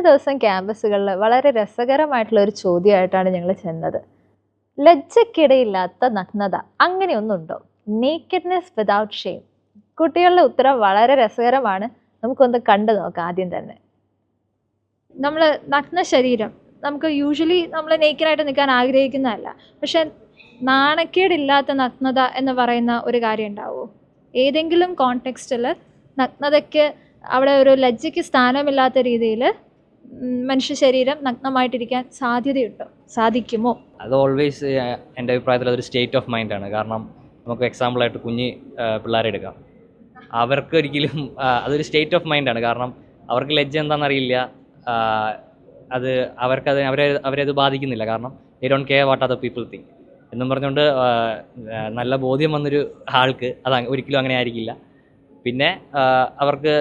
ദിവസം ക്യാമ്പസുകളിൽ വളരെ രസകരമായിട്ടുള്ള ഒരു ചോദ്യമായിട്ടാണ് ഞങ്ങൾ ചെന്നത്. ലജ്ജയ്ക്കിടയില്ലാത്ത നഗ്നത അങ്ങനെയൊന്നുണ്ടോ? Nakedness without shame. കുട്ടികളുടെ ഉത്തരം വളരെ രസകരമാണ്. നമുക്കൊന്ന് കണ്ടു നോക്കാം. ആദ്യം തന്നെ നമ്മൾ നഗ്ന ശരീരം, നമുക്ക് യൂഷ്വലി നമ്മൾ നേക്കഡായിട്ട് നിൽക്കാൻ ആഗ്രഹിക്കുന്നതല്ല, പക്ഷെ നാണക്കേടില്ലാത്ത നഗ്നത എന്ന് പറയുന്ന ഒരു കാര്യം ഉണ്ടാവുമോ? ഏതെങ്കിലും കോണ്ടെക്സ്റ്റിൽ നഗ്നതയ്ക്ക് അവിടെ ഒരു ലജ്ജയ്ക്ക് സ്ഥാനമില്ലാത്ത രീതിയിൽ മനുഷ്യ ശരീരം നഗ്നമായിട്ടിരിക്കാൻ സാധ്യതയുണ്ടോ? സാധിക്കുമോ? അത് ഓൾവേസ് എൻ്റെ അഭിപ്രായത്തിൽ അതൊരു സ്റ്റേറ്റ് ഓഫ് മൈൻഡാണ്. കാരണം നമുക്ക് എക്സാമ്പിളായിട്ട് കുഞ്ഞ് പിള്ളേരെ എടുക്കാം. അവർക്ക് ഒരിക്കലും അതൊരു സ്റ്റേറ്റ് ഓഫ് മൈൻഡാണ്. കാരണം അവർക്ക് ലജ്ജ എന്താണെന്നറിയില്ല. അത് അവരത് ബാധിക്കുന്നില്ല. കാരണം they don't care what other people think എന്നും പറഞ്ഞുകൊണ്ട് നല്ല ബോധ്യം വന്നൊരു ആൾക്ക് അത് ഒരിക്കലും അങ്ങനെ ആയിരിക്കില്ല. പിന്നെ അവർക്ക്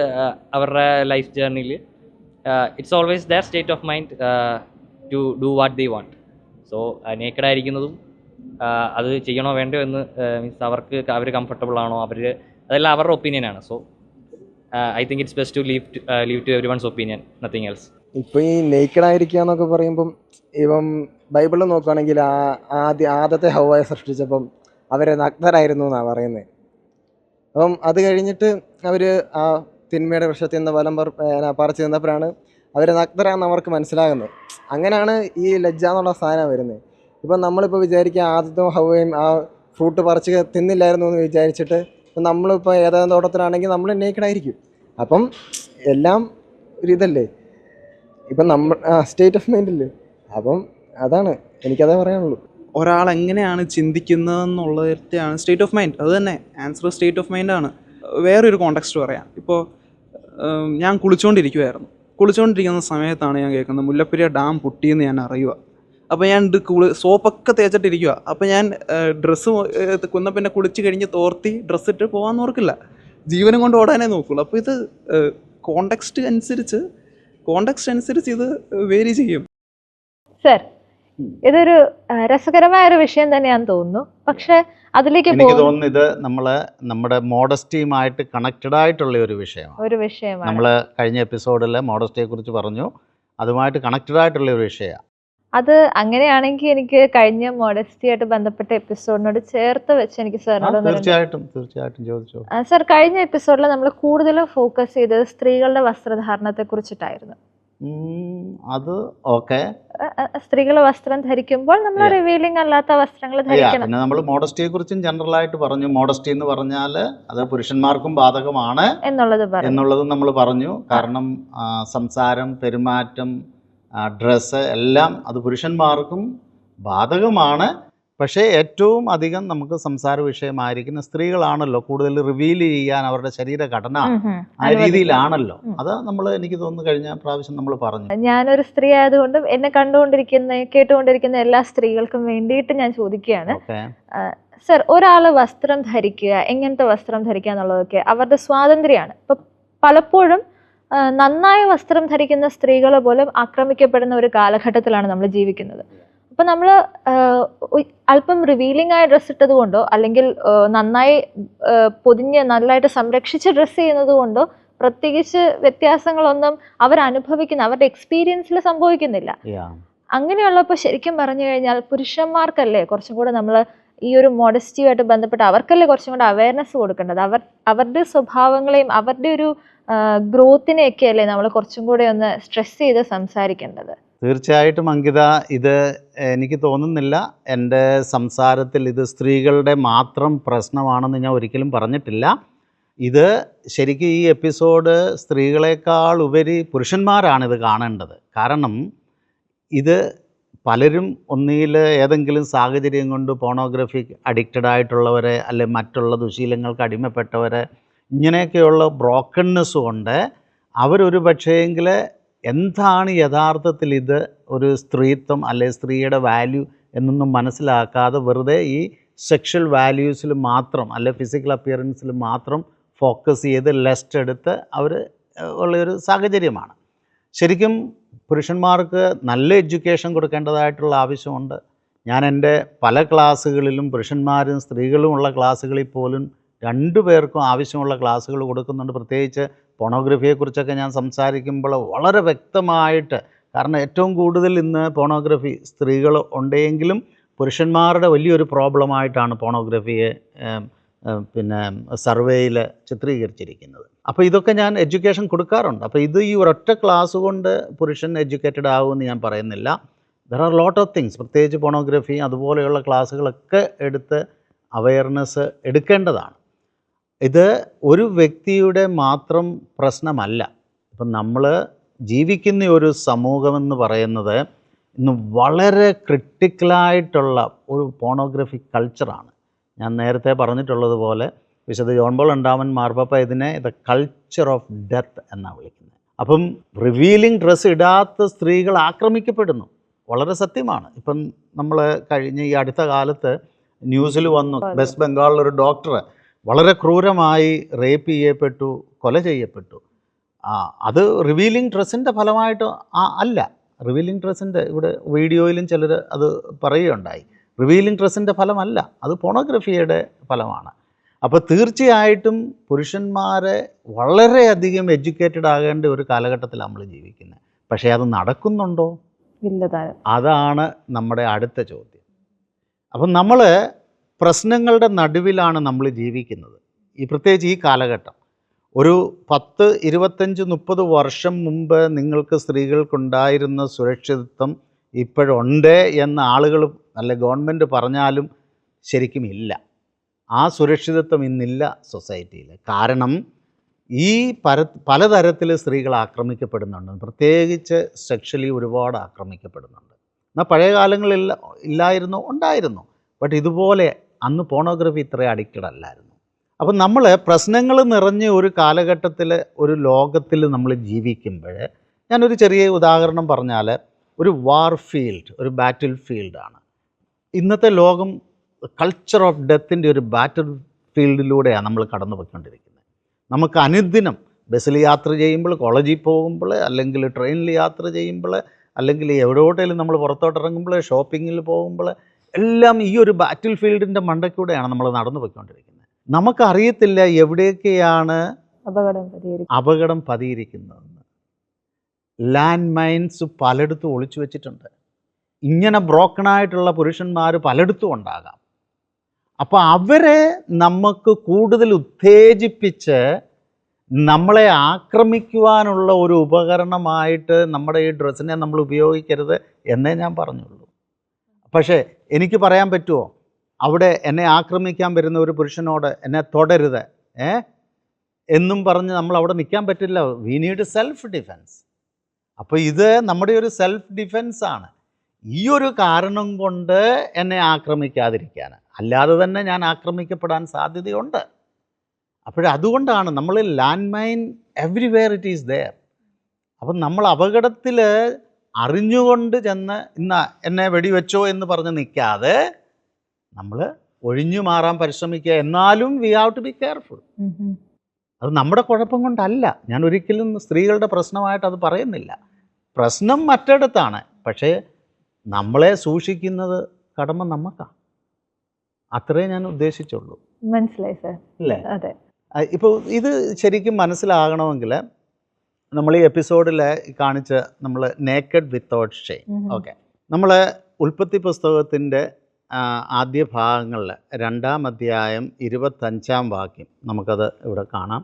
അവരുടെ ലൈഫ് ജേർണിയിൽ it's always their state of mind to do what they want. So നേക്കഡായിരിക്കുന്നതും അത് ചെയ്യണോ വേണ്ടോ എന്ന് മീൻസ് അവർ കംഫർട്ടബിൾ ആണോ, അതെല്ലാം അവരുടെ ഒപ്പീനിയനാണ്. So I think it's best to leave to every one's opinion, nothing else. ഇപ്പോൾ ഈ നേക്കഡായിരിക്കുക എന്നൊക്കെ പറയുമ്പം ഇപ്പം ബൈബിളിൽ നോക്കുകയാണെങ്കിൽ ആദ്യത്തെ ഹവ്വയെ സൃഷ്ടിച്ചപ്പം അവരെ നഗ്നരായിരുന്നു എന്നാണ് പറയുന്നത്. അപ്പം അത് കഴിഞ്ഞിട്ട് അവർ ആ തിന്മയുടെ വൃക്ഷത്തിൽ നിന്ന് ഫലം പറിച്ചു നിന്നപ്പോഴാണ് അവർ നഗ്നരാണെന്ന് അവർക്ക് മനസ്സിലാകുന്നത്. അങ്ങനെയാണ് ഈ ലജ്ജ എന്നുള്ള സാധനം വരുന്നത്. ഇപ്പം നമ്മളിപ്പോൾ വിചാരിക്കുക ആദ്യത്തെ ഹവ്വയും ആ ഫ്രൂട്ട് പറിച്ച് തിന്നില്ലായിരുന്നു എന്ന് വിചാരിച്ചിട്ട് നമ്മളിപ്പോൾ ഏതാനും തോട്ടത്തിലാണെങ്കിൽ നമ്മൾ നേക്കഡായിരിക്കും. അപ്പം എല്ലാം ഒരു ഇതല്ലേ, ഇപ്പം നമ്മൾ സ്റ്റേറ്റ് ഓഫ് മൈൻഡില്ലേ. അപ്പം അതാണ് എനിക്കതേ പറയാനുള്ളൂ. ഒരാൾ എങ്ങനെയാണ് ചിന്തിക്കുന്നതെന്നുള്ളതാണ് സ്റ്റേറ്റ് ഓഫ് മൈൻഡ്. അത് തന്നെ ആൻസർ സ്റ്റേറ്റ് ഓഫ് മൈൻഡാണ്. വേറൊരു കോണ്ടെക്സ്റ്റ് പറയാം. ഇപ്പോൾ ഞാൻ കുളിച്ചുകൊണ്ടിരിക്കുന്ന സമയത്താണ് ഞാൻ കേൾക്കുന്നത് മുല്ലപ്പെരിയാർ ഡാം പൊട്ടിയെന്ന് ഞാൻ അറിയുക. അപ്പോൾ ഞാൻ സോപ്പൊക്കെ തേച്ചിട്ടിരിക്കുക. അപ്പോൾ ഞാൻ ഡ്രസ്സ് പിന്നെ കുളിച്ച് കഴിഞ്ഞ് തോർത്തി ഡ്രസ്സിട്ട് പോകാമെന്ന് ഓർക്കില്ല, ജീവനം കൊണ്ട് ഓടാനേ നോക്കുള്ളൂ. അപ്പോൾ ഇത് കോണ്ടെക്സ്റ്റ് അനുസരിച്ച് ഇത് വേരി ചെയ്യും. സർ, ഇതൊരു രസകരമായ ഒരു വിഷയം തന്നെയാണെന്ന് തോന്നുന്നു. പക്ഷെ അതിലേക്ക് എനിക്ക് തോന്നുന്നു ഇത് നമ്മുടെ മോഡസ്റ്റിയുമായിട്ട് കണക്റ്റഡ് ആയിട്ടുള്ള ഒരു വിഷയമാണ്. നമ്മൾ കഴിഞ്ഞ എപ്പിസോഡിൽ മോഡസ്റ്റിയെ കുറിച്ച് പറഞ്ഞു, അതുമായിട്ട് കണക്റ്റഡ് ആയിട്ടുള്ള ഒരു വിഷയമാണ്. അത് അങ്ങനെയാണെങ്കിൽ എനിക്ക് കഴിഞ്ഞ മോഡസ്റ്റി ആയിട്ട് ബന്ധപ്പെട്ട എപ്പിസോഡിനോട് ചേർത്ത് വെച്ച് എനിക്ക് സാറിനോട് തീർച്ചയായിട്ടും ചോദിച്ചു. സർ, കഴിഞ്ഞ എപ്പിസോഡിൽ നമ്മൾ കൂടുതലും ഫോക്കസ് ചെയ്തത് സ്ത്രീകളുടെ വസ്ത്രധാരണത്തെ കുറിച്ചിട്ടായിരുന്നു. അത് ഓക്കെ, സ്ത്രീകൾ വസ്ത്രം ധരിക്കുമ്പോൾ നമ്മൾ റിവീലിംഗ് അല്ലാത്ത വസ്ത്രങ്ങൾ ധരിക്കണം. പിന്നെ നമ്മൾ മോഡസ്റ്റിയെ കുറിച്ചും ജനറൽ ആയിട്ട് പറഞ്ഞു. മോഡസ്റ്റി എന്ന് പറഞ്ഞാൽ അത് പുരുഷന്മാർക്കും ബാധകമാണ് എന്നുള്ളത് നമ്മൾ പറഞ്ഞു. കാരണം സംസാരം, പെരുമാറ്റം, ഡ്രസ്സ് എല്ലാം അത് പുരുഷന്മാർക്കും ബാധകമാണ്. പക്ഷേ ഏറ്റവും അധികം നമുക്ക് സംസാര വിഷയമായിരിക്കുന്ന സ്ത്രീകളാണല്ലോ. കൂടുതൽ റിവീൽ ചെയ്യാൻ അവരുടെ ശരീരഘടന ആ രീതിയിലാണല്ലോ. അത് എനിക്ക് തോന്നുന്നു കഴിഞ്ഞ പ്രാവശ്യം നമ്മൾ പറഞ്ഞു. ഞാനൊരു സ്ത്രീ ആയതുകൊണ്ടും എന്നെ കേട്ടുകൊണ്ടിരിക്കുന്ന എല്ലാ സ്ത്രീകൾക്കും വേണ്ടിയിട്ട് ഞാൻ ചോദിക്കുകയാണ്. സർ, ഒരാൾ വസ്ത്രം ധരിക്കുക, എങ്ങനത്തെ വസ്ത്രം ധരിക്കുക എന്നുള്ളതൊക്കെ അവരുടെ സ്വാതന്ത്ര്യമാണ്. ഇപ്പൊ പലപ്പോഴും നന്നായ വസ്ത്രം ധരിക്കുന്ന സ്ത്രീകൾ പോലും ആക്രമിക്കപ്പെടുന്ന ഒരു കാലഘട്ടത്തിലാണ് നമ്മൾ ജീവിക്കുന്നത്. അപ്പം നമ്മൾ അല്പം റിവീലിംഗ് ആയ ഡ്രസ്സ് ഇട്ടത് കൊണ്ടോ അല്ലെങ്കിൽ നന്നായി പൊതിഞ്ഞ് നല്ലതായിട്ട് സംരക്ഷിച്ച് ഡ്രസ്സ് ചെയ്യുന്നത് കൊണ്ടോ പ്രത്യേകിച്ച് വ്യത്യാസങ്ങളൊന്നും അവരുടെ എക്സ്പീരിയൻസിൽ സംഭവിക്കുന്നില്ല. അങ്ങനെയുള്ളപ്പോൾ ശരിക്കും പറഞ്ഞു കഴിഞ്ഞാൽ പുരുഷന്മാർക്കല്ലേ കുറച്ചും കൂടെ നമ്മൾ ഈ ഒരു മോഡസ്റ്റിയുമായിട്ട് ബന്ധപ്പെട്ട് അവർക്കല്ലേ കുറച്ചും കൂടെ അവയർനെസ് കൊടുക്കേണ്ടത്. അവരുടെ സ്വഭാവങ്ങളെയും അവരുടെ ഒരു ഗ്രോത്തിനെയൊക്കെ അല്ലേ നമ്മൾ കുറച്ചും കൂടെ ഒന്ന് സ്ട്രെസ് ചെയ്ത് സംസാരിക്കേണ്ടത്. തീർച്ചയായിട്ടും അങ്കിത, ഇത് എനിക്ക് തോന്നുന്നില്ല എൻ്റെ സംസാരത്തിൽ ഇത് സ്ത്രീകളുടെ മാത്രം പ്രശ്നമാണെന്ന് ഞാൻ ഒരിക്കലും പറഞ്ഞിട്ടില്ല. ഇത് ശരിക്കും ഈ എപ്പിസോഡ് സ്ത്രീകളെക്കാൾ ഉപരി പുരുഷന്മാരാണിത് കാണേണ്ടത്. കാരണം ഇത് പലരും ഒന്നിൽ ഏതെങ്കിലും സാഹചര്യം കൊണ്ട് പോണോഗ്രഫിക്ക് അഡിക്റ്റഡ് ആയിട്ടുള്ളവരെ അല്ലെ മറ്റുള്ള ദുശീലങ്ങൾക്ക് അടിമപ്പെട്ടവരെ ഇങ്ങനെയൊക്കെയുള്ള ബ്രോക്കൺനെസ് കൊണ്ട് അവരൊരു പക്ഷേങ്കിൽ എന്താണ് യഥാർത്ഥത്തിൽ ഇത് ഒരു സ്ത്രീത്വം അല്ലെ സ്ത്രീയുടെ വാല്യൂ എന്നൊന്നും മനസ്സിലാക്കാതെ വെറുതെ ഈ സെക്ഷൽ വാല്യൂസിൽ മാത്രം അല്ലെ ഫിസിക്കൽ അപ്പിയറൻസിൽ മാത്രം ഫോക്കസ് ചെയ്ത് ലെസ്റ്റ് എടുത്ത് അവർ ഉള്ളൊരു സാഹചര്യമാണ്. ശരിക്കും പുരുഷന്മാർക്ക് നല്ല എഡ്യൂക്കേഷൻ കൊടുക്കേണ്ടതായിട്ടുള്ള ആവശ്യമുണ്ട്. ഞാൻ എൻ്റെ പല ക്ലാസ്സുകളിലും പുരുഷന്മാരും സ്ത്രീകളും ഉള്ള ക്ലാസ്സുകളിൽ പോലും രണ്ടു പേർക്കും ആവശ്യമുള്ള ക്ലാസ്സുകൾ കൊടുക്കുന്നുണ്ട്. പ്രത്യേകിച്ച് പോണോഗ്രഫിയെക്കുറിച്ചൊക്കെ ഞാൻ സംസാരിക്കുമ്പോൾ വളരെ വ്യക്തമായിട്ട്, കാരണം ഏറ്റവും കൂടുതൽ ഇന്ന് പോണോഗ്രഫി സ്ത്രീകൾ ഉണ്ടെങ്കിലും പുരുഷന്മാരുടെ വലിയൊരു പ്രോബ്ലമായിട്ടാണ് പോണോഗ്രഫിയെ പിന്നെ സർവേയിൽ ചിത്രീകരിച്ചിരിക്കുന്നത്. അപ്പോൾ ഇതൊക്കെ ഞാൻ എഡ്യൂക്കേഷൻ കൊടുക്കാറുണ്ട്. അപ്പോൾ ഇത് ഈ ഒരൊറ്റ ക്ലാസ് കൊണ്ട് പുരുഷൻ എഡ്യൂക്കേറ്റഡ് ആകുമെന്ന് ഞാൻ പറയുന്നില്ല. There are lot of things, പ്രത്യേകിച്ച് പോണോഗ്രഫി അതുപോലെയുള്ള ക്ലാസ്സുകളൊക്കെ എടുത്ത് അവയർനെസ് എടുക്കേണ്ടതാണ്. ഇത് ഒരു വ്യക്തിയുടെ മാത്രം പ്രശ്നമല്ല. ഇപ്പം നമ്മൾ ജീവിക്കുന്ന ഒരു സമൂഹമെന്ന് പറയുന്നത് ഇന്ന് വളരെ ക്രിട്ടിക്കലായിട്ടുള്ള ഒരു പോണോഗ്രഫി കൾച്ചറാണ്. ഞാൻ നേരത്തെ പറഞ്ഞിട്ടുള്ളതുപോലെ വിശുദ്ധ ജോൺ പോൾ രണ്ടാമൻ മാർപ്പാപ്പ ഇതിനെ ദ കൾച്ചർ ഓഫ് ഡെത്ത് എന്നാണ് വിളിക്കുന്നത്. അപ്പം റിവീലിംഗ് ഡ്രസ്സ് ഇടാത്ത സ്ത്രീകൾ ആക്രമിക്കപ്പെടുന്നു, വളരെ സത്യമാണ്. ഇപ്പം നമ്മൾ കഴിഞ്ഞ ഈ അടുത്ത കാലത്ത് ന്യൂസിൽ വന്നു, വെസ്റ്റ് ബംഗാളിലൊരു ഡോക്ടർ വളരെ ക്രൂരമായി റേപ്പ് ചെയ്യപ്പെട്ടു, കൊല ചെയ്യപ്പെട്ടു. അത് റിവീലിംഗ് ഡ്രസ്സിൻ്റെ ഫലമായിട്ട് അല്ല. റിവീലിംഗ് ഡ്രസ്സിൻ്റെ ഇവിടെ വീഡിയോയിലും ചിലർ അത് പറയുകയുണ്ടായി. റിവീലിംഗ് ഡ്രസ്സിൻ്റെ ഫലമല്ല, അത് പോണോഗ്രഫിയുടെ ഫലമാണ്. അപ്പോൾ തീർച്ചയായിട്ടും പുരുഷന്മാരെ വളരെയധികം എഡ്യൂക്കേറ്റഡ് ആകേണ്ട ഒരു കാലഘട്ടത്തിലാണ് നമ്മൾ ജീവിക്കുന്നത്. പക്ഷേ അത് നടക്കുന്നുണ്ടോ? അതാണ് നമ്മുടെ അടുത്ത ചോദ്യം. അപ്പം നമ്മൾ പ്രശ്നങ്ങളുടെ നടുവിലാണ് നമ്മൾ ജീവിക്കുന്നത്. പ്രത്യേകിച്ച് ഈ കാലഘട്ടം. ഒരു 10, 25, 30 വർഷം മുമ്പ് നിങ്ങൾക്ക് സ്ത്രീകൾക്കുണ്ടായിരുന്ന സുരക്ഷിതത്വം ഇപ്പോഴുണ്ട് എന്ന് ആളുകൾ അല്ലെ ഗവൺമെൻറ് പറഞ്ഞാലും ശരിക്കും ഇല്ല. ആ സുരക്ഷിതത്വം ഇന്നില്ല സൊസൈറ്റിയിൽ. കാരണം ഈ പലതരത്തിൽ സ്ത്രീകൾ ആക്രമിക്കപ്പെടുന്നുണ്ട്, പ്രത്യേകിച്ച് സെക്ഷലി ഒരുപാട് ആക്രമിക്കപ്പെടുന്നുണ്ട്. എന്നാൽ പഴയ കാലങ്ങളിൽ ഇല്ലായിരുന്നു, ഉണ്ടായിരുന്നു. ബട്ട് ഇതുപോലെ അന്ന് പോണോഗ്രഫി ഇത്ര അഡിക്റ്റഡ് അല്ലായിരുന്നു. അപ്പം നമ്മൾ പ്രശ്നങ്ങൾ നിറഞ്ഞ ഒരു കാലഘട്ടത്തിൽ, ഒരു ലോകത്തിൽ നമ്മൾ ജീവിക്കുമ്പോൾ, ഞാനൊരു ചെറിയ ഉദാഹരണം പറഞ്ഞാൽ, ഒരു വാർ ഫീൽഡ്, ഒരു ബാറ്റിൽ ഫീൽഡാണ് ഇന്നത്തെ ലോകം. കൾച്ചർ ഓഫ് ഡെത്തിൻ്റെ ഒരു ബാറ്റിൽ ഫീൽഡിലൂടെയാണ് നമ്മൾ കടന്നു പോയിക്കൊണ്ടിരിക്കുന്നത്. നമുക്ക് അനുദിനം ബസ്സിൽ യാത്ര ചെയ്യുമ്പോൾ, കോളേജിൽ പോകുമ്പോൾ, അല്ലെങ്കിൽ ട്രെയിനിൽ യാത്ര ചെയ്യുമ്പോൾ, അല്ലെങ്കിൽ എവിടോട്ടേലും നമ്മൾ പുറത്തോട്ടിറങ്ങുമ്പോൾ, ഷോപ്പിങ്ങിൽ പോകുമ്പോൾ, എല്ലാം ഈ ഒരു ബാറ്റിൽ ഫീൽഡിൻ്റെ മണ്ടയ്ക്കൂടെയാണ് നമ്മൾ നടന്നു പോയിക്കൊണ്ടിരിക്കുന്നത്. നമുക്കറിയത്തില്ല എവിടെയൊക്കെയാണ് അപകടം പതിയിരിക്കുന്നതെന്ന്. ലാൻഡ് മൈൻസ് പലയിടത്തും ഒളിച്ചു വെച്ചിട്ടുണ്ട്. ഇങ്ങനെ ബ്രോക്കണായിട്ടുള്ള പുരുഷന്മാർ പലയിടത്തും ഉണ്ടാകാം. അപ്പോൾ അവരെ നമുക്ക് കൂടുതൽ ഉത്തേജിപ്പിച്ച് നമ്മളെ ആക്രമിക്കുവാനുള്ള ഒരു ഉപകരണമായിട്ട് നമ്മുടെ ഈ ഡ്രസ്സിനെ നമ്മൾ ഉപയോഗിക്കരുത് എന്നേ ഞാൻ പറഞ്ഞുള്ളൂ. പക്ഷേ എനിക്ക് പറയാൻ പറ്റുമോ, അവിടെ എന്നെ ആക്രമിക്കാൻ വരുന്ന ഒരു പുരുഷനോട് എന്നെ തൊടരുത് എന്നും പറഞ്ഞ് നമ്മൾ അവിടെ നിൽക്കാൻ പറ്റില്ല. We need self defence. അപ്പോൾ ഇത് നമ്മുടെ ഒരു സെൽഫ് ഡിഫെൻസാണ്. ഈ ഒരു കാരണം കൊണ്ട് എന്നെ ആക്രമിക്കാതിരിക്കാൻ, അല്ലാതെ തന്നെ ഞാൻ ആക്രമിക്കപ്പെടാൻ സാധ്യതയുണ്ട്. അതുകൊണ്ടാണ് നമ്മൾ land mine everywhere it is there. അപ്പം നമ്മൾ അപകടത്തിൽ അറിഞ്ഞുകൊണ്ട് ചെന്ന് എന്നെ വെടിവെച്ചോ എന്ന് പറഞ്ഞ് നിൽക്കാതെ നമ്മൾ ഒഴിഞ്ഞു മാറാൻ പരിശ്രമിക്കുക. എന്നാലും we have to be careful. അത് നമ്മുടെ കുഴപ്പം കൊണ്ടല്ല. ഞാൻ ഒരിക്കലും സ്ത്രീകളുടെ പ്രശ്നമായിട്ട് അത് പറയുന്നില്ല. പ്രശ്നം മറ്റിടത്താണ്. പക്ഷേ നമ്മളെ സൂക്ഷിക്കുന്നത് കടമ നമുക്കാണ്. അത്രേ ഞാൻ ഉദ്ദേശിച്ചുള്ളൂ. മനസ്സിലായി സാർ. അല്ലേ? അതെ. ഇപ്പോൾ ഇത് ശരിക്കും മനസ്സിലാകണമെങ്കിൽ നമ്മൾ ഈ എപ്പിസോഡിൽ കാണിച്ച് നമ്മൾ നേക്കഡ് വിത്തൗട്ട് ഷെയിം. ഓക്കെ, നമ്മൾ ഉൽപ്പത്തി പുസ്തകത്തിൻ്റെ ആദ്യ ഭാഗങ്ങളിൽ 2-ാം അധ്യായം 25-ാം വാക്യം നമുക്കത് ഇവിടെ കാണാം.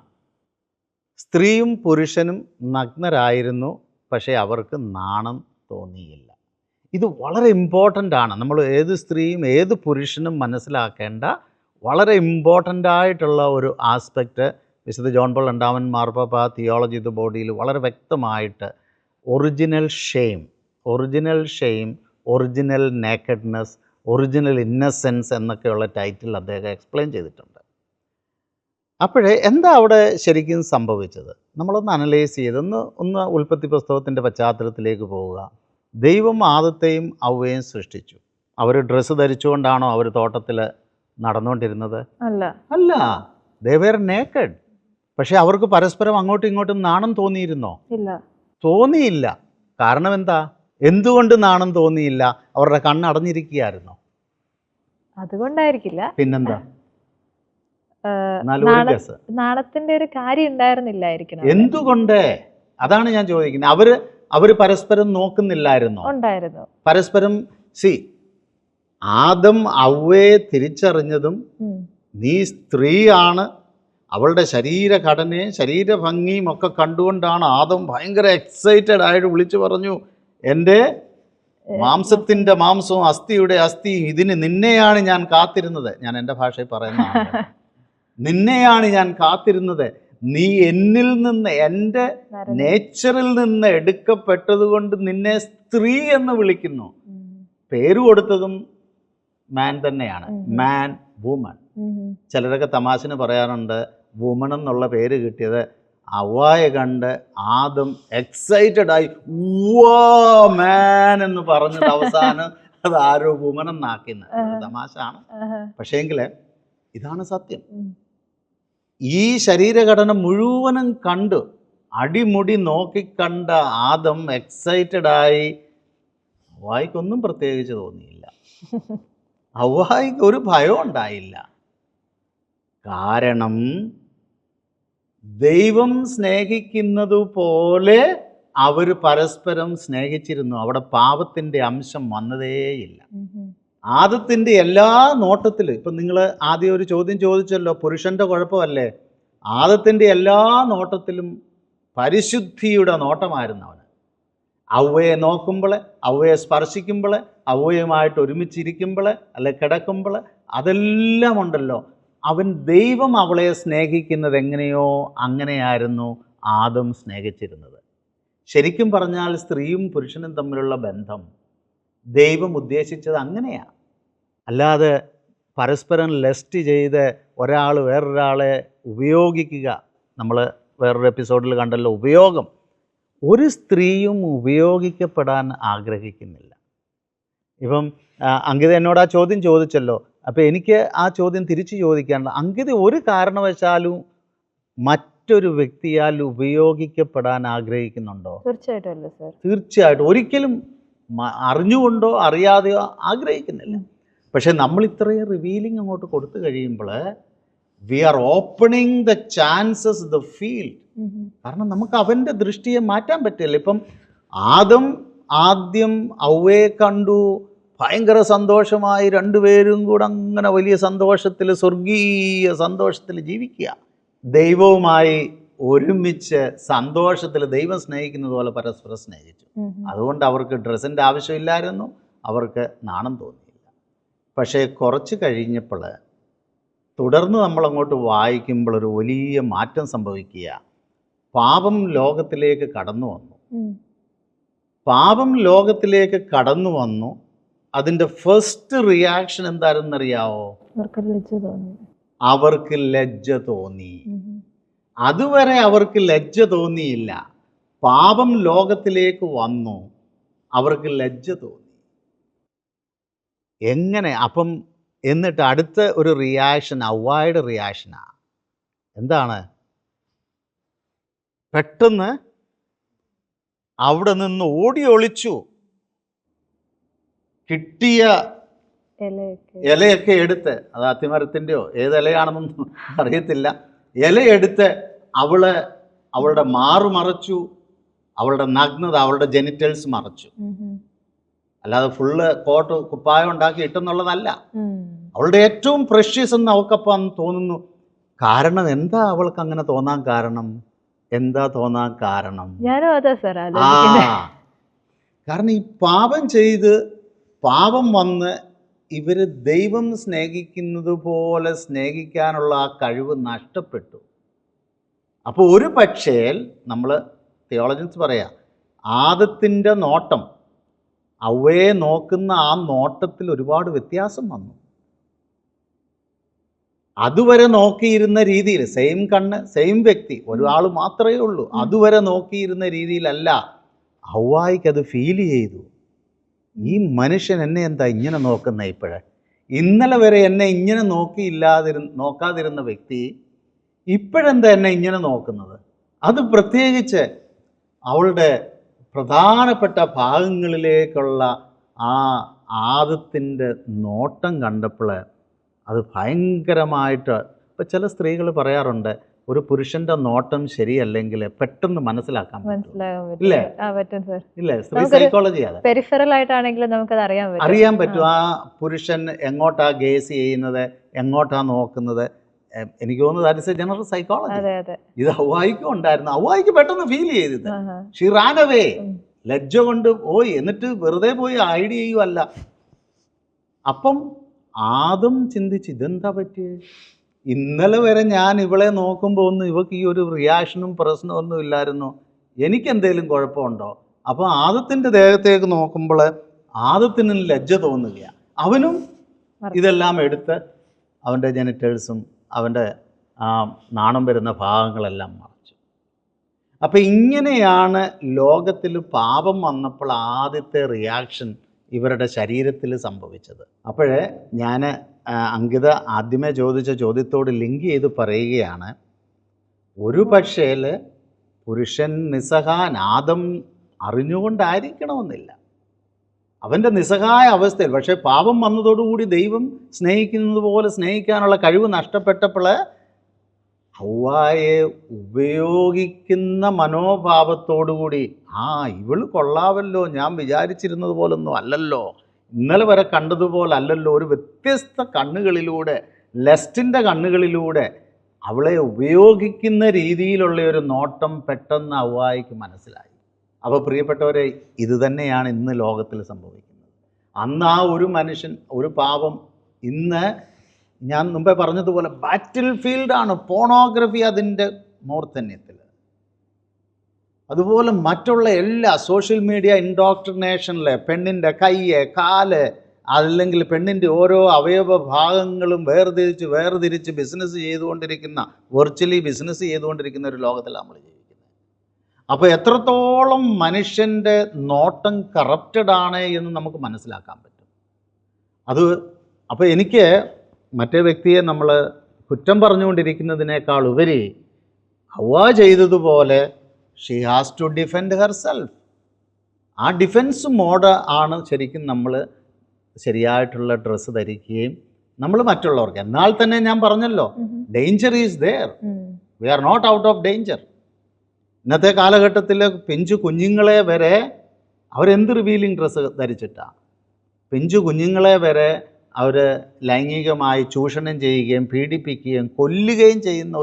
സ്ത്രീയും പുരുഷനും നഗ്നരായിരുന്നു, പക്ഷേ അവർക്ക് നാണം തോന്നിയില്ല. ഇത് വളരെ ഇമ്പോർട്ടൻ്റ് ആണ്. നമ്മൾ ഏത് സ്ത്രീയും ഏത് പുരുഷനും മനസ്സിലാക്കേണ്ട വളരെ ഇമ്പോർട്ടൻ്റ് ആയിട്ടുള്ള ഒരു ആസ്പെക്റ്റ് വിശുദ്ധ ജോൺ പോൾ രണ്ടാമൻ മാർപ്പാപ്പ തിയോളജി ദ ബോഡിയിൽ വളരെ വ്യക്തമായിട്ട് original shame, original nakedness, original innocence എന്നൊക്കെയുള്ള ടൈറ്റിൽ അദ്ദേഹം എക്സ്പ്ലെയിൻ ചെയ്തിട്ടുണ്ട്. അപ്പോഴേ എന്താ അവിടെ ശരിക്കും സംഭവിച്ചത് നമ്മളൊന്ന് അനലൈസ് ചെയ്ത് ഒന്ന് ഉൽപ്പത്തി പുസ്തകത്തിൻ്റെ പശ്ചാത്തലത്തിലേക്ക് പോവുക. ദൈവം ആദത്തെയും അവയെയും സൃഷ്ടിച്ചു. അവർ ഡ്രസ്സ് ധരിച്ചുകൊണ്ടാണോ അവർ തോട്ടത്തിൽ നടന്നുകൊണ്ടിരുന്നത്? അല്ല, ദേ വെയർ നേക്കഡ്. പക്ഷെ അവർക്ക് പരസ്പരം അങ്ങോട്ടും ഇങ്ങോട്ടും നാണം തോന്നിയിരുന്നോ? തോന്നിയില്ല. കാരണം എന്താ? എന്തുകൊണ്ട് നാണം തോന്നിയില്ല? അവരുടെ കണ്ണടഞ്ഞിരിക്കുകയായിരുന്നോ? അതുകൊണ്ടായിരിക്കില്ല. പിന്നെന്താ? എന്നാലും ഒരു ഗസ്. നാണത്തിന്റെ ഒരു കാര്യം ഉണ്ടായിരുന്നില്ലായിരിക്കണം അവിടെ. എന്തുകൊണ്ട്? അതാണ് ഞാൻ ചോദിക്കുന്നത്. അവര് പരസ്പരം നോക്കുന്നില്ലായിരുന്നോ? ഉണ്ടായിരുന്നു. പരസ്പരം ആദം അവയെ തിരിച്ചറിഞ്ഞതും നീ സ്ത്രീയാണ്, അവളുടെ ശരീരഘടനയും ശരീരഭംഗിയും ഒക്കെ കണ്ടുകൊണ്ടാണ് ആദം ഭയങ്കര എക്സൈറ്റഡ് ആയിട്ട് വിളിച്ചു പറഞ്ഞു, എൻ്റെ മാംസത്തിൻ്റെ മാംസവും അസ്ഥിയുടെ അസ്ഥിയും, ഇതിന് നിന്നെയാണ് ഞാൻ കാത്തിരുന്നത്. ഞാൻ എൻ്റെ ഭാഷയിൽ പറയുന്നതാണ്. നിന്നെയാണ് ഞാൻ കാത്തിരുന്നത്. നീ എന്നിൽ നിന്ന്, എൻ്റെ നേച്ചറിൽ നിന്ന് എടുക്കപ്പെട്ടത് കൊണ്ട് നിന്നെ സ്ത്രീ എന്ന് വിളിക്കുന്നു. പേര് കൊടുത്തതും മാൻ തന്നെയാണ്. മാൻ, വുമൺ. ചിലരൊക്കെ തമാശന് പറയാറുണ്ട് വുമൺ എന്നുള്ള പേര് കിട്ടിയത് അവയെ കണ്ട് ആദം എക്സൈറ്റഡ് ആയി വാ മാൻ എന്ന് പറഞ്ഞത് അവസാനം അത് ആരോ വുമൺ എന്നാക്കുന്നത്. തമാശയാണ്. പക്ഷേങ്കിൽ ഇതാണ് സത്യം. ഈ ശരീരഘടന മുഴുവനും കണ്ട് അടിമുടി നോക്കിക്കണ്ട ആദം എക്സൈറ്റഡ് ആയി. ഹവ്വായിക്കൊന്നും പ്രത്യേകിച്ച് തോന്നിയില്ല. ഹവ്വായിക്ക് ഒരു ഭയം ഉണ്ടായില്ല. കാരണം ദൈവം സ്നേഹിക്കുന്നത് പോലെ അവർ പരസ്പരം സ്നേഹിച്ചിരുന്നു. അവിടെ പാപത്തിൻ്റെ അംശം വന്നതേയില്ല. ആദത്തിൻ്റെ എല്ലാ നോട്ടത്തിലും, ഇപ്പം നിങ്ങൾ ആദ്യം ഒരു ചോദ്യം ചോദിച്ചല്ലോ, പുരുഷൻ്റെ കുഴപ്പമല്ലേ? ആദത്തിൻ്റെ എല്ലാ നോട്ടത്തിലും പരിശുദ്ധിയുടെ നോട്ടമായിരുന്നു അവന്. അവയെ നോക്കുമ്പോൾ, അവയെ സ്പർശിക്കുമ്പോൾ, അവയുമായിട്ട് ഒരുമിച്ചിരിക്കുമ്പോൾ, അല്ലെ കിടക്കുമ്പോൾ, അതെല്ലാം ഉണ്ടല്ലോ. അവൻ ദൈവം അവളെ സ്നേഹിക്കുന്നത് എങ്ങനെയോ അങ്ങനെയായിരുന്നു ആദം സ്നേഹിച്ചിരുന്നത്. ശരിക്കും പറഞ്ഞാൽ സ്ത്രീയും പുരുഷനും തമ്മിലുള്ള ബന്ധം ദൈവം ഉദ്ദേശിച്ചത് അങ്ങനെയാണ്. അല്ലാതെ പരസ്പരം ലെസ്റ്റ് ചെയ്ത് ഒരാൾ വേറൊരാളെ ഉപയോഗിക്കുക. നമ്മൾ വേറൊരു എപ്പിസോഡിൽ കണ്ടല്ലോ ഉപയോഗം. ഒരു സ്ത്രീയും ഉപയോഗിക്കപ്പെടാൻ ആഗ്രഹിക്കുന്നില്ല. ഇപ്പം അങ്കിത എന്നോട് ആ ചോദ്യം ചോദിച്ചല്ലോ. അപ്പോൾ എനിക്ക് ആ ചോദ്യം തിരിച്ചു ചോദിക്കാനുള്ള, അങ്കിത ഒരു കാരണവശാലും മറ്റൊരു വ്യക്തിയാൽ ഉപയോഗിക്കപ്പെടാൻ ആഗ്രഹിക്കുന്നുണ്ടോ? തീർച്ചയായിട്ടും അല്ല സർ. തീർച്ചയായിട്ടും ഒരിക്കലും അറിഞ്ഞുകൊണ്ടോ അറിയാതെയോ ആഗ്രഹിക്കുന്നില്ല. പക്ഷെ നമ്മൾ ഇത്രയും റിവീലിംഗ് അങ്ങോട്ട് കൊടുത്തു കഴിയുമ്പോൾ we are opening the chances, the field. കാരണം നമുക്ക് അവൻ്റെ ദൃഷ്ടിയെ മാറ്റാൻ പറ്റില്ല. ഇപ്പം ആദം ആദ്യം അവയെ കണ്ടു, ഭയങ്കര സന്തോഷമായി, രണ്ടുപേരും കൂടെ അങ്ങനെ വലിയ സന്തോഷത്തിൽ, സ്വർഗീയ സന്തോഷത്തിൽ ജീവിക്കുക. ദൈവവുമായി ഒരുമിച്ച് സന്തോഷത്തിൽ ദൈവം സ്നേഹിക്കുന്നത് പോലെ പരസ്പരം സ്നേഹിച്ചു. അതുകൊണ്ട് അവർക്ക് ഡ്രസ്സിൻ്റെ ആവശ്യമില്ലായിരുന്നു, അവർക്ക് നാണം തോന്നിയില്ല. പക്ഷേ കുറച്ച് കഴിഞ്ഞപ്പോൾ, തുടർന്ന് നമ്മളങ്ങോട്ട് വായിക്കുമ്പോൾ ഒരു വലിയ മാറ്റം സംഭവിക്കുക. പാപം ലോകത്തിലേക്ക് കടന്നു വന്നു. പാപം ലോകത്തിലേക്ക് കടന്നു വന്നു. അതിൻ്റെ ഫസ്റ്റ് റിയാക്ഷൻ എന്തായിരുന്നറിയാവോ? അവർക്ക് ലജ്ജ തോന്നി. അതുവരെ അവർക്ക് ലജ്ജ തോന്നിയില്ല. പാപം ലോകത്തിലേക്ക് വന്നു, അവർക്ക് ലജ്ജ തോന്നി. എങ്ങനെ? അപ്പം എന്നിട്ട് അടുത്ത ഒരു റിയാക്ഷൻ ഹവ്വായുടെ റിയാക്ഷനാണ്. എന്താണ്? പെട്ടെന്ന് അവിടെ നിന്ന് ഓടി ഒളിച്ചു. കിട്ടിയ ഇലയൊക്കെ എടുത്ത്, അത് അത്തിമരത്തിൻ്റെയോ ഏത് ഇലയാണെന്നൊന്നും അറിയത്തില്ല, ഇലയെടുത്ത് അവളുടെ മാറു മറച്ചു, അവളുടെ നഗ്നത, അവളുടെ ജെനിറ്റൽസ് മറച്ചു. അല്ലാതെ ഫുള്ള് കോട്ട് കുപ്പായം ഉണ്ടാക്കി ഇട്ടെന്നുള്ളതല്ല. അവളുടെ ഏറ്റവും പ്രഷ്യസ് എന്ന് അവൾക്കപ്പം തോന്നുന്നു. കാരണം എന്താ അവൾക്ക് അങ്ങനെ തോന്നാൻ കാരണം? എന്താ തോന്നാൻ കാരണം? കാരണം ഈ പാപം ചെയ്ത് പാപം വന്ന് ഇവർ ദൈവം സ്നേഹിക്കുന്നത് പോലെ സ്നേഹിക്കാനുള്ള ആ കഴിവ് നഷ്ടപ്പെട്ടു. അപ്പോൾ ഒരു പക്ഷേ നമ്മൾ തിയോളജൻസ് പറയാം, ആദത്തിൻ്റെ നോട്ടം അവയെ നോക്കുന്ന ആ നോട്ടത്തിൽ ഒരുപാട് വ്യത്യാസം വന്നു. അതുവരെ നോക്കിയിരുന്ന രീതിയിൽ, സെയിം കണ്ണ്, സെയിം വ്യക്തി, ഒരാൾ മാത്രമേ ഉള്ളൂ, അതുവരെ നോക്കിയിരുന്ന രീതിയിലല്ല ഹവ്വായിക്ക് അത് ഫീൽ ചെയ്തു. ഈ മനുഷ്യൻ എന്നെ എന്താ ഇങ്ങനെ നോക്കുന്നത്? ഇപ്പോഴേ ഇന്നലെ വരെ എന്നെ ഇങ്ങനെ നോക്കാതിരുന്ന വ്യക്തി ഇപ്പോഴെന്താ എന്നെ ഇങ്ങനെ നോക്കുന്നത്? അത് പ്രത്യേകിച്ച് അവളുടെ പ്രധാനപ്പെട്ട ഭാഗങ്ങളിലേക്കുള്ള ആ ആദത്തിൻ്റെ നോട്ടം കണ്ടപ്പോൾ അത് ഭയങ്കരമായിട്ട് ഇപ്പം ചില സ്ത്രീകൾ പറയാറുണ്ട് ഒരു പുരുഷൻ്റെ നോട്ടം ശരിയല്ലെങ്കിൽ പെട്ടെന്ന് മനസ്സിലാക്കാൻ പറ്റും. മനസ്സിലാകാൻ ഇല്ലേ? പറ്റും. പറ്റും സർ. ഇല്ലേ? സ്ത്രീ നമുക്കൊരു സൈക്കോളജി അത് പെരിഫറൽ ആയിട്ടാണെങ്കിലും നമുക്കത് അറിയാൻ അറിയാൻ പറ്റും. ആ പുരുഷൻ എങ്ങോട്ടാ ഗേസ് ചെയ്യുന്നത്, എങ്ങോട്ടാ നോക്കുന്നത്. എനിക്ക് തോന്നുന്നത് that is a general psychology. അതെ അതെ. ഇത് ഹൗവായിക്കും ഉണ്ടായിരുന്നു. ഹൗവായിക്ക് പെട്ടെന്ന് ഫീൽ ചെയ്തത്. ആഹാ. She ran away. ഉം. ലജ്ജ കൊണ്ട് പോയി. എന്നിട്ട് വെറുതെ പോയി ഹൈഡ് ചെയ്യുമല്ല. അപ്പം ആദം ചിന്തിച്ച് ഇതെന്താ പറ്റിയത്? ഇന്നലെ വരെ ഞാൻ ഇവളെ നോക്കുമ്പോൾ ഒന്നും ഇവക്ക് ഈ ഒരു റിയാക്ഷനും പ്രശ്നവും ഒന്നും ഇല്ലായിരുന്നു. എനിക്കെന്തേലും കുഴപ്പമുണ്ടോ? അപ്പോൾ ആദത്തിൻ്റെ ദേഹത്തേക്ക് നോക്കുമ്പോൾ ആദത്തിന് ലജ്ജ തോന്നുക. അവനും ഇതെല്ലാം എടുത്ത് അവൻ്റെ ജെനിറ്റൽസും അവൻ്റെ നാണം വരുന്ന ഭാഗങ്ങളെല്ലാം മറച്ചു. അപ്പം ഇങ്ങനെയാണ് ലോകത്തിൽ പാപം വന്നപ്പോൾ ആദ്യത്തെ റിയാക്ഷൻ ഇവരുടെ ശരീരത്തിൽ സംഭവിച്ചത്. അപ്പോഴേ ഞാൻ അങ്കിത ആദ്യമേ ചോദിച്ച ചോദ്യത്തോട് ലിങ്ക് ചെയ്ത് പറയുകയാണ്, ഒരു പക്ഷേൽ പുരുഷൻ നിസ്സഹായൻ ആദം അറിഞ്ഞുകൊണ്ടായിരിക്കണമെന്നില്ല. അവൻ്റെ നിസ്സഹായ അവസ്ഥയിൽ, പക്ഷേ പാപം വന്നതോടുകൂടി ദൈവം സ്നേഹിക്കുന്നത് പോലെ സ്നേഹിക്കാനുള്ള കഴിവ് നഷ്ടപ്പെട്ടപ്പോൾ ഹൗവായെ ഉപയോഗിക്കുന്ന മനോഭാവത്തോടുകൂടി ഇവൾ കൊള്ളാവല്ലോ, ഞാൻ വിചാരിച്ചിരുന്നത് പോലൊന്നും അല്ലല്ലോ, ഇന്നലെ വരെ കണ്ടതുപോലെ അല്ലല്ലോ, ഒരു വ്യത്യസ്ത കണ്ണുകളിലൂടെ, ലസ്റ്റിൻ്റെ കണ്ണുകളിലൂടെ അവളെ ഉപയോഗിക്കുന്ന രീതിയിലുള്ള ഒരു നോട്ടം പെട്ടെന്ന് ഹൗവായിക്ക് മനസ്സിലായി. അപ്പോൾ പ്രിയപ്പെട്ടവരെ, ഇത് തന്നെയാണ് ഇന്ന് ലോകത്തിൽ സംഭവിക്കുന്നത്. അന്ന് ആ ഒരു മനുഷ്യൻ, ഒരു പാപം, ഇന്ന് ഞാൻ മുമ്പേ പറഞ്ഞതുപോലെ ബാറ്റിൽ ഫീൽഡാണ് പോണോഗ്രഫി അതിൻ്റെ മൂർധന്യത്തിൽ. അതുപോലെ മറ്റുള്ള എല്ലാ സോഷ്യൽ മീഡിയ ഇൻഡോക്ട്രിനേഷനിലെ പെണ്ണിൻ്റെ കയ്യ്, കാല്, അല്ലെങ്കിൽ പെണ്ണിൻ്റെ ഓരോ അവയവ ഭാഗങ്ങളും വേർതിരിച്ച് ബിസിനസ് ചെയ്തുകൊണ്ടിരിക്കുന്ന, വെർച്വലി ബിസിനസ് ചെയ്തുകൊണ്ടിരിക്കുന്ന ഒരു ലോകത്തിലാണ് നമ്മൾ ജീവിക്കുന്നത്. അപ്പോൾ എത്രത്തോളം മനുഷ്യൻ്റെ നോട്ടം കറപ്റ്റഡ് ആണ് എന്ന് നമുക്ക് മനസ്സിലാക്കാൻ പറ്റും. അപ്പോൾ എനിക്ക് മറ്റേ വ്യക്തിയെ നമ്മൾ കുറ്റം പറഞ്ഞുകൊണ്ടിരിക്കുന്നതിനേക്കാൾ ഉപരി ഹൗവ ചെയ്തതുപോലെ she has to defend herself. ആ ഡിഫെൻസ് മോഡ് ആണ് ശരിക്കും നമ്മൾ ശരിയായിട്ടുള്ള ഡ്രസ്സ് ധരിക്കുകയും നമ്മൾ മറ്റുള്ളവർക്ക്, എന്നാൽ തന്നെ ഞാൻ പറഞ്ഞല്ലോ, danger is there, we are not out of danger. ഇന്നത്തെ കാലഘട്ടത്തിൽ പിഞ്ചു കുഞ്ഞുങ്ങളെ വരെ അവരെന്ത് റിവീലിംഗ് ഡ്രസ്സ് ധരിച്ചിട്ടാണ്, പിഞ്ചു കുഞ്ഞുങ്ങളെ വരെ അവർ ലൈംഗികമായി ചൂഷണം ചെയ്യുകയും പീഡിപ്പിക്കുകയും കൊല്ലുകയും ചെയ്യുന്ന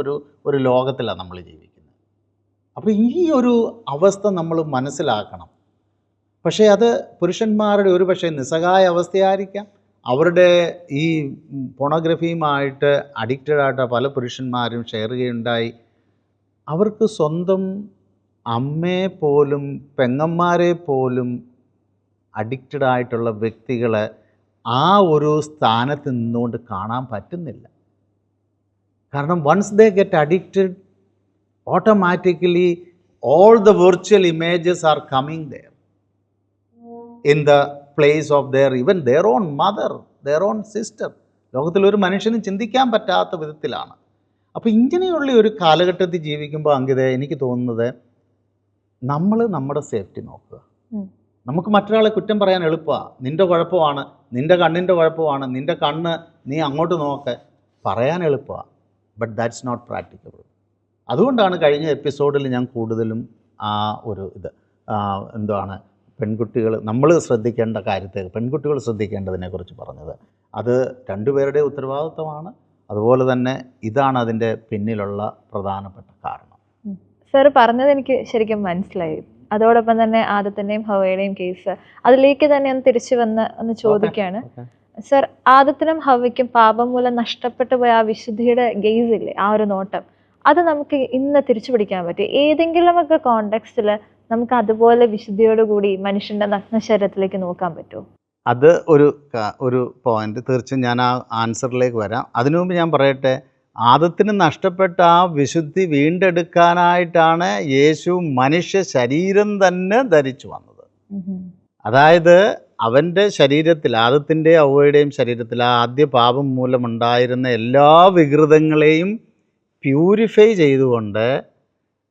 ഒരു ലോകത്തിലാണ് നമ്മൾ ജീവിക്കുന്നത്. അപ്പോൾ ഈ ഒരു അവസ്ഥ നമ്മൾ മനസ്സിലാക്കണം. പക്ഷേ അത് പുരുഷന്മാരുടെ ഒരു പക്ഷേ നിസ്സഹായ അവസ്ഥയായിരിക്കാം. അവരുടെ ഈ പോണോഗ്രഫിയുമായിട്ട് അഡിക്റ്റഡായിട്ട് പല പുരുഷന്മാരും ഷെയർ ചെയ്യുകയുണ്ടായി. അവർക്ക് സ്വന്തം അമ്മയെ പോലും പെങ്ങന്മാരെ പോലും അഡിക്റ്റഡായിട്ടുള്ള വ്യക്തികളെ ആ ഒരു സ്ഥാനത്ത് നിന്നുകൊണ്ട് കാണാൻ പറ്റുന്നില്ല. കാരണം once they get addicted, automatically all the virtual images are coming there in the place of their even their own mother, their own sister. ലോകത്തിലൊരു മനുഷ്യനും ചിന്തിക്കാൻ പറ്റാത്ത വിധത്തിലാണ്. അപ്പോൾ ഇങ്ങനെയുള്ള ഒരു കാലഘട്ടത്തിൽ ജീവിക്കുമ്പോൾ അങ്കിത എനിക്ക് തോന്നുന്നത് നമ്മൾ നമ്മുടെ സേഫ്റ്റി നോക്കുക. നമുക്ക് മറ്റൊരാളെ കുറ്റം പറയാൻ എളുപ്പമാണ്. നിൻ്റെ കുഴപ്പമാണ്, നിൻ്റെ കണ്ണിൻ്റെ കുഴപ്പമാണ്, നിൻ്റെ കണ്ണ് നീ അങ്ങോട്ട് നോക്ക് പറയാൻ എളുപ്പമാണ്. But that's not practicable. അതുകൊണ്ടാണ് കഴിഞ്ഞ എപ്പിസോഡിൽ ഞാൻ കൂടുതലും ആ ഒരു എന്താണ് പെൺകുട്ടികൾ നമ്മൾ ശ്രദ്ധിക്കേണ്ട കാര്യത്തെ, പെൺകുട്ടികൾ ശ്രദ്ധിക്കേണ്ടതിനെക്കുറിച്ച് പറഞ്ഞത്. അത് രണ്ടുപേരുടെ ഉത്തരവാദിത്വമാണ്. അതുപോലെ തന്നെ ഇതാണ് അതിൻ്റെ പിന്നിലുള്ള പ്രധാനപ്പെട്ട കാരണം. സാർ പറഞ്ഞത് എനിക്ക് ശരിക്കും മനസ്സിലായി. അതോടൊപ്പം തന്നെ ആദത്തിൻ്റെയും ഹവയുടെയും കേസ് അതിലേക്ക് തന്നെ തിരിച്ചു ഒന്ന് ചോദിക്കുകയാണ്. സർ, ആദത്തിനും ഹവയ്ക്കും പാപം മൂലം നഷ്ടപ്പെട്ടു പോയ ആ വിശുദ്ധിയുടെ ഗെയ്സ് ഇല്ലേ, ആ ഒരു നോട്ടം, അത് നമുക്ക് ഇന്ന് തിരിച്ചു പിടിക്കാൻ പറ്റും? ഏതെങ്കിലുമൊക്കെ കോണ്ടെക്സ്റ്റിൽ നമുക്ക് അതുപോലെ വിശുദ്ധിയോടുകൂടി മനുഷ്യൻ്റെ നഗ്ന ശരീരത്തിലേക്ക് നോക്കാൻ പറ്റുമോ? അത് ഒരു പോയിന്റ് തീർച്ചയായും ഞാൻ ആ ആൻസറിലേക്ക് വരാം. അതിനു മുമ്പ് ഞാൻ പറയട്ടെ, ആദത്തിന് നഷ്ടപ്പെട്ട ആ വിശുദ്ധി വീണ്ടെടുക്കാനായിട്ടാണ് യേശു മനുഷ്യ ശരീരം തന്നെ ധരിച്ചു വന്നത്. അതായത് അവൻ്റെ ശരീരത്തിൽ, ആദത്തിൻ്റെ ഹവ്വയുടെയും ശരീരത്തിൽ ആ ആദ്യ പാപം മൂലമുണ്ടായിരുന്ന എല്ലാ വികൃതങ്ങളെയും പ്യൂരിഫൈ ചെയ്തുകൊണ്ട്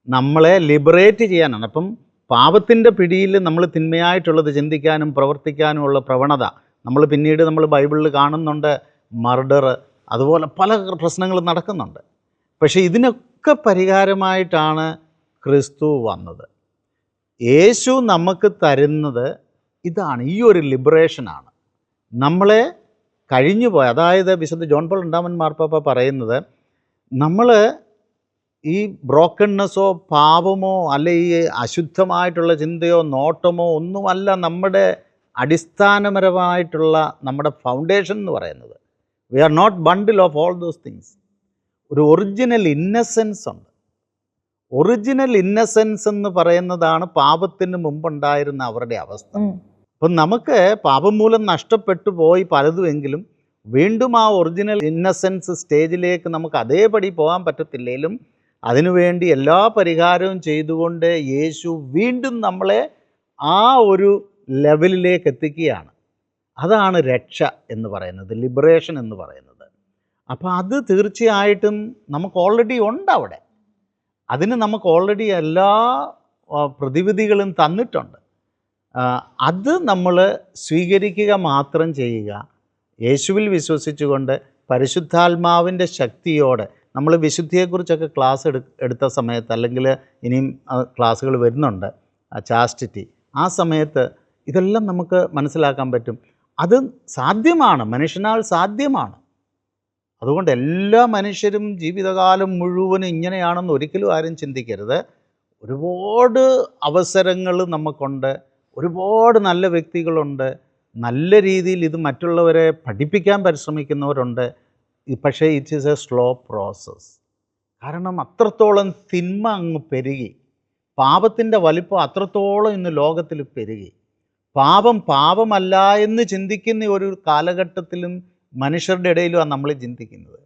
നമ്മളെ ലിബറേറ്റ് ചെയ്യാനാണ്. അപ്പം പാപത്തിൻ്റെ പിടിയിൽ നമ്മൾ തിന്മയായിട്ടുള്ളത് ചിന്തിക്കാനും പ്രവർത്തിക്കാനുമുള്ള പ്രവണത നമ്മൾ പിന്നീട് ബൈബിളിൽ കാണുന്നുണ്ട്. മർഡർ, അതുപോലെ പല പ്രശ്നങ്ങളും നടക്കുന്നുണ്ട്. പക്ഷേ ഇതിനൊക്കെ പരിഹാരമായിട്ടാണ് ക്രിസ്തു വന്നത്. യേശു നമുക്ക് തരുന്നത് ഇതാണ്, ഈ ഒരു ലിബറേഷനാണ്. നമ്മളെ കഴിഞ്ഞുപോയ, അതായത് വിശുദ്ധ ജോൺ പോൾ രണ്ടാമൻ മാർപ്പാപ്പ പറയുന്നത്, നമ്മൾ ഈ ബ്രോക്കൺനെസ്സോ പാപമോ അല്ലെ ഈ അശുദ്ധമായിട്ടുള്ള ചിന്തയോ നോട്ടമോ ഒന്നുമല്ല നമ്മുടെ അടിസ്ഥാനപരമായിട്ടുള്ള നമ്മുടെ ഫൗണ്ടേഷൻ എന്ന് പറയുന്നത്. We are not bundle of all those things. ഒരു ഒറിജിനൽ ഇന്നസെൻസ് ഉണ്ട്. ഒറിജിനൽ ഇന്നസെൻസ് എന്ന് പറയുന്നതാണ് പാപത്തിന് മുമ്പുണ്ടായിരുന്ന അവരുടെ അവസ്ഥ. അപ്പം നമുക്ക് പാപം മൂലം നഷ്ടപ്പെട്ടു പോയി പലതുമെങ്കിലും വീണ്ടും ആ ഒറിജിനൽ ഇന്നസെൻസ് സ്റ്റേജിലേക്ക് നമുക്ക് അതേപടി പോകാൻ പറ്റത്തില്ലെങ്കിലും അതിനുവേണ്ടി എല്ലാ പരിഹാരവും ചെയ്തുകൊണ്ട് യേശു വീണ്ടും നമ്മളെ ആ ഒരു ലെവലിലേക്ക് എത്തിക്കുകയാണ്. അതാണ് രക്ഷ എന്ന് പറയുന്നത്, ലിബറേഷൻ എന്ന് പറയുന്നത്. അപ്പോൾ അത് തീർച്ചയായിട്ടും നമുക്ക് ഓൾറെഡി ഉണ്ട് അവിടെ. അതിന് നമുക്ക് ഓൾറെഡി എല്ലാ പ്രതിവിധികളും തന്നിട്ടുണ്ട്. അത് നമ്മൾ സ്വീകരിക്കുക മാത്രം ചെയ്യുക. യേശുവിൽ വിശ്വസിച്ചുകൊണ്ട് പരിശുദ്ധാത്മാവിൻ്റെ ശക്തിയോടെ നമ്മൾ വിശുദ്ധിയെക്കുറിച്ചൊക്കെ ക്ലാസ് എടുത്ത സമയത്ത്, അല്ലെങ്കിൽ ഇനിയും ക്ലാസ്സുകൾ വരുന്നുണ്ട്, ചാസ്റ്റിറ്റി, ആ സമയത്ത് ഇതെല്ലാം നമുക്ക് മനസ്സിലാക്കാൻ പറ്റും. അത് സാധ്യമാണ്, മനുഷ്യനാൽ സാധ്യമാണ്. അതുകൊണ്ട് എല്ലാ മനുഷ്യരും ജീവിതകാലം മുഴുവനും ഇങ്ങനെയാണെന്ന് ഒരിക്കലും ആരും ചിന്തിക്കരുത്. ഒരുപാട് അവസരങ്ങൾ നമുക്കുണ്ട്, ഒരുപാട് നല്ല വ്യക്തികളുണ്ട്, നല്ല രീതിയിൽ ഇത് മറ്റുള്ളവരെ പഠിപ്പിക്കാൻ പരിശ്രമിക്കുന്നവരുണ്ട്. പക്ഷേ it is A slow process. കാരണം അത്രത്തോളം തിന്മ അങ്ങ് പെരുകി, പാപത്തിൻ്റെ വലിപ്പം അത്രത്തോളം ഇന്ന് ലോകത്തിൽ പെരുകി. പാപമല്ല എന്ന് ചിന്തിക്കുന്ന ഒരു കാലഘട്ടത്തിലും മനുഷ്യരുടെ ഇടയിലുമാണ് നമ്മൾ ചിന്തിക്കുന്നത്.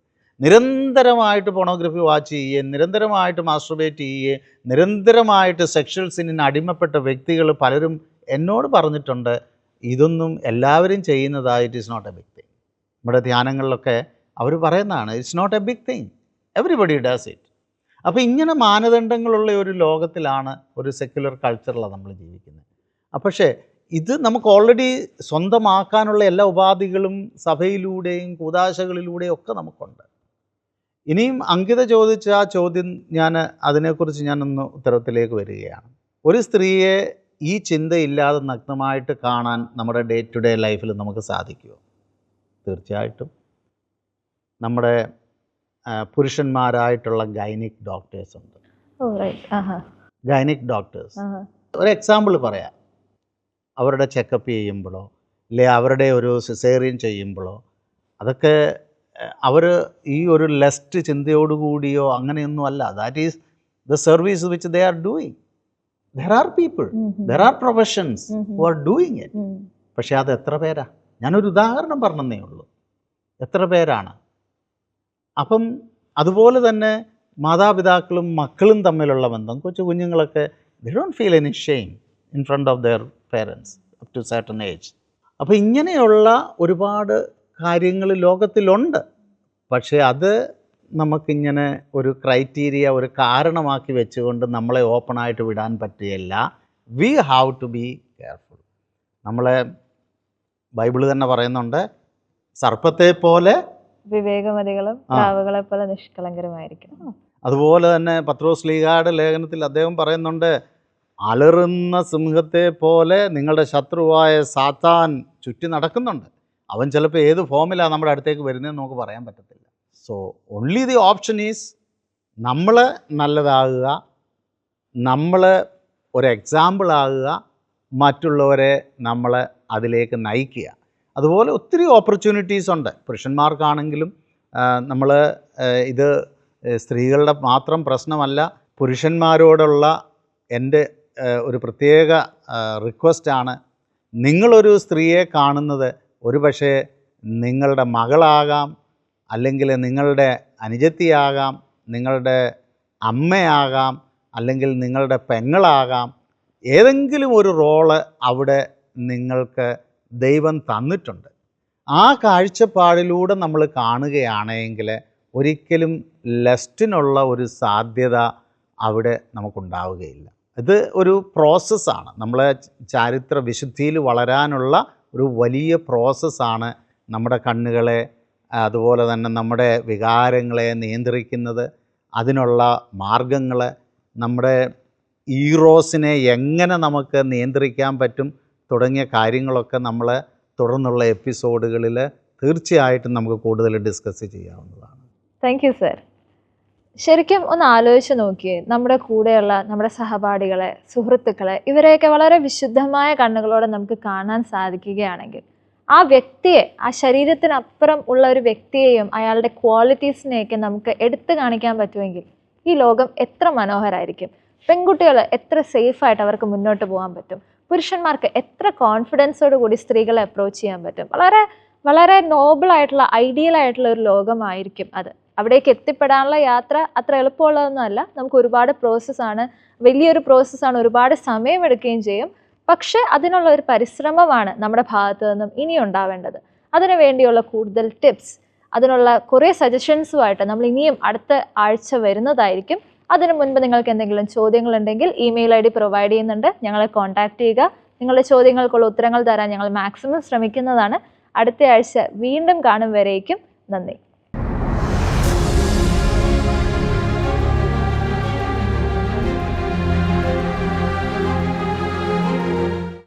നിരന്തരമായിട്ട് പോണോഗ്രഫി വാച്ച് ചെയ്യുകയും നിരന്തരമായിട്ട് മാസ്റ്റർബേറ്റ് ചെയ്യുകയും നിരന്തരമായിട്ട് സെക്ഷൽ സിനിന് അടിമപ്പെട്ട വ്യക്തികൾ പലരും എന്നോട് പറഞ്ഞിട്ടുണ്ട്, ഇതൊന്നും എല്ലാവരും ചെയ്യുന്നതായിട്ട് it's not a big thing. നമ്മുടെ ധ്യാനങ്ങളിലൊക്കെ അവർ പറയുന്നതാണ്, it's not a big thing, everybody does it. അപ്പോൾ ഇങ്ങനെ മാനദണ്ഡങ്ങളുള്ള ഒരു ലോകത്തിലാണ്, ഒരു സെക്യുലർ കൾച്ചറിലാണ് നമ്മൾ ജീവിക്കുന്നത്. പക്ഷേ ഇത് നമുക്ക് ഓൾറെഡി സ്വന്തമാക്കാനുള്ള എല്ലാ ഉപാധികളും സഭയിലൂടെയും കൂദാശകളിലൂടെയും ഒക്കെ നമുക്കുണ്ട്. ഇനിയും അങ്കിത ചോദിച്ച ആ ചോദ്യം, അതിനെക്കുറിച്ച് ഞാനൊന്ന് ഉത്തരത്തിലേക്ക് വരികയാണ്. ഒരു സ്ത്രീയെ ഈ ചിന്തയില്ലാതെ നഗ്നമായിട്ട് കാണാൻ നമ്മുടെ ഡേ ടു ഡേ ലൈഫിൽ നമുക്ക് സാധിക്കുമോ? തീർച്ചയായിട്ടും. നമ്മുടെ പുരുഷന്മാരായിട്ടുള്ള ഗൈനിക് ഡോക്ടേഴ്സ് ഉണ്ട്. ഗൈനിക് ഡോക്ടേഴ്സ് ഒരു എക്സാമ്പിൾ പറയാം. അവരുടെ ചെക്കപ്പ് ചെയ്യുമ്പോഴോ അല്ലെ അവരുടെ ഒരു സിസേറിയൻ ചെയ്യുമ്പോഴോ അതൊക്കെ അവർ ഈ ഒരു ലെസ്റ്റ് ചിന്തയോടുകൂടിയോ അങ്ങനെയൊന്നും അല്ല. That is the service which they are doing. There are people, there are professions who are doing it. പക്ഷേ അത് എത്ര പേരാ? ഞാനൊരു ഉദാഹരണം പറഞ്ഞതേ ഉള്ളൂ. എത്ര പേരാണ്? അപ്പം അതുപോലെ തന്നെ മാതാപിതാക്കളും മക്കളും തമ്മിലുള്ള ബന്ധം, കൊച്ചു കുഞ്ഞുങ്ങളൊക്കെ they don't feel any shame in front of their parents up to certain age. അപ്പോൾ ഇങ്ങനെയുള്ള ഒരുപാട് കാര്യങ്ങൾ ലോകത്തിലുണ്ട്. പക്ഷേ അത് നമുക്കിങ്ങനെ ഒരു ക്രൈറ്റീരിയ, ഒരു കാരണമാക്കി വെച്ചുകൊണ്ട് നമ്മളെ ഓപ്പണായിട്ട് വിടാൻ പറ്റുകയില്ല. We have to be careful. നമ്മളെ ബൈബിള് തന്നെ പറയുന്നുണ്ട്, സർപ്പത്തെ പോലെ വിവേകമതികളും പ്രാവുകളെ പോലെ നിഷ്കളങ്കരമായിരിക്കണം. അതുപോലെ തന്നെ പത്രോസ് ലീഗയുടെ ലേഖനത്തിൽ അദ്ദേഹം പറയുന്നുണ്ട്, അലറുന്ന സിംഹത്തെ പോലെ നിങ്ങളുടെ ശത്രുവായ സാത്താൻ ചുറ്റി നടക്കുന്നുണ്ട്. അവൻ ചിലപ്പോൾ ഏത് ഫോമിലാണ് നമ്മുടെ അടുത്തേക്ക് വരുന്നതെന്ന് നമുക്ക് പറയാൻ പറ്റത്തില്ല. So only the option is നമ്മൾ നല്ലതാകുക, നമ്മൾ ഒരു എക്സാമ്പിൾ ആകുക, മറ്റുള്ളവരെ നമ്മൾ അതിലേക്ക് നയിക്കുക. അതുപോലെ ഒത്തിരി ഓപ്പർച്യൂണിറ്റീസ് ഉണ്ട്. പുരുഷന്മാർക്കാണെങ്കിലും നമ്മൾ ഇത് സ്ത്രീകളുടെ മാത്രം പ്രശ്നമല്ല. പുരുഷന്മാരോടുള്ള എൻ്റെ ഒരു പ്രത്യേക റിക്വസ്റ്റാണ്, നിങ്ങളൊരു സ്ത്രീയെ കാണുന്നത് ഒരു പക്ഷേ നിങ്ങളുടെ മകളാകാം, അല്ലെങ്കിൽ നിങ്ങളുടെ അനുജത്തിയാകാം, നിങ്ങളുടെ അമ്മയാകാം, അല്ലെങ്കിൽ നിങ്ങളുടെ പെങ്ങളാകാം. ഏതെങ്കിലും ഒരു റോള് അവിടെ നിങ്ങൾക്ക് ദൈവം തന്നിട്ടുണ്ട്. ആ കാഴ്ചപ്പാടിലൂടെ നമ്മൾ കാണുകയാണെങ്കിൽ ഒരിക്കലും ലെസ്റ്റിനുള്ള ഒരു സാധ്യത അവിടെ നമുക്കുണ്ടാവുകയില്ല. ഇത് ഒരു പ്രോസസ്സാണ്. നമ്മളെ ചാരിത്ര വിശുദ്ധിയിൽ വളരാനുള്ള ഒരു വലിയ പ്രോസസ്സാണ് നമ്മുടെ കണ്ണുകളെ അതുപോലെ തന്നെ നമ്മുടെ വികാരങ്ങളെ നിയന്ത്രിക്കുന്നത്, അതിനുള്ള മാർഗങ്ങൾ, നമ്മുടെ ഈറോസിനെ എങ്ങനെ നമുക്ക് നിയന്ത്രിക്കാൻ പറ്റും തുടങ്ങിയ കാര്യങ്ങളൊക്കെ നമ്മൾ തുടർന്നുള്ള എപ്പിസോഡുകളിൽ തീർച്ചയായിട്ടും നമുക്ക് കൂടുതൽ ഡിസ്കസ് ചെയ്യാവുന്നതാണ്. Thank you sir. ശരിക്കും ഒന്ന് ആലോചിച്ച് നോക്കിയേ, നമ്മുടെ കൂടെയുള്ള നമ്മുടെ സഹപാഠികളെ, സുഹൃത്തുക്കളെ, ഇവരെയൊക്കെ വളരെ വിശുദ്ധമായ കണ്ണുകളോടെ നമുക്ക് കാണാൻ സാധിക്കുകയാണെങ്കിൽ ആ വ്യക്തിയെ, ആ ശരീരത്തിനപ്പുറം ഉള്ള ഒരു വ്യക്തിയെയും അയാളുടെ ക്വാളിറ്റീസിനെയൊക്കെ നമുക്ക് എടുത്തു കാണിക്കാൻ പറ്റുമെങ്കിൽ ഈ ലോകം എത്ര മനോഹരമായിരിക്കും. പെൺകുട്ടികൾ എത്ര സേഫായിട്ട് അവർക്ക് മുന്നോട്ട് പോകാൻ പറ്റും. പുരുഷന്മാർക്ക് എത്ര കോൺഫിഡൻസോട് കൂടി സ്ത്രീകളെ അപ്രോച്ച് ചെയ്യാൻ പറ്റും. വളരെ വളരെ നോബിളായിട്ടുള്ള, ഐഡിയൽ ആയിട്ടുള്ള ഒരു ലോകമായിരിക്കും അത്. അവിടേക്ക് എത്തിപ്പെടാനുള്ള യാത്ര അത്ര എളുപ്പമുള്ളതൊന്നുമല്ല. നമുക്ക് ഒരുപാട് പ്രോസസ്സാണ്, വലിയൊരു പ്രോസസ്സാണ്, ഒരുപാട് സമയമെടുക്കുകയും ചെയ്യും. പക്ഷേ അതിനുള്ള ഒരു പരിശ്രമമാണ് നമ്മുടെ ഭാഗത്തു നിന്നും ഇനി ഉണ്ടാവേണ്ടത്. അതിനു വേണ്ടിയുള്ള കൂടുതൽ ടിപ്സ്, അതിനുള്ള കുറേ സജഷൻസുമായിട്ട് നമ്മൾ ഇനിയും അടുത്ത ആഴ്ച വരുന്നതായിരിക്കും. അതിനു മുൻപ് നിങ്ങൾക്ക് എന്തെങ്കിലും ചോദ്യങ്ങളുണ്ടെങ്കിൽ ഇമെയിൽ ID പ്രൊവൈഡ് ചെയ്യുന്നുണ്ട്, ഞങ്ങളെ കോൺടാക്റ്റ് ചെയ്യുക. നിങ്ങളുടെ ചോദ്യങ്ങൾക്കുള്ള ഉത്തരങ്ങൾ തരാൻ ഞങ്ങൾ മാക്സിമം ശ്രമിക്കുന്നതാണ്. അടുത്ത ആഴ്ച വീണ്ടും കാണും വരേക്കും നന്ദി.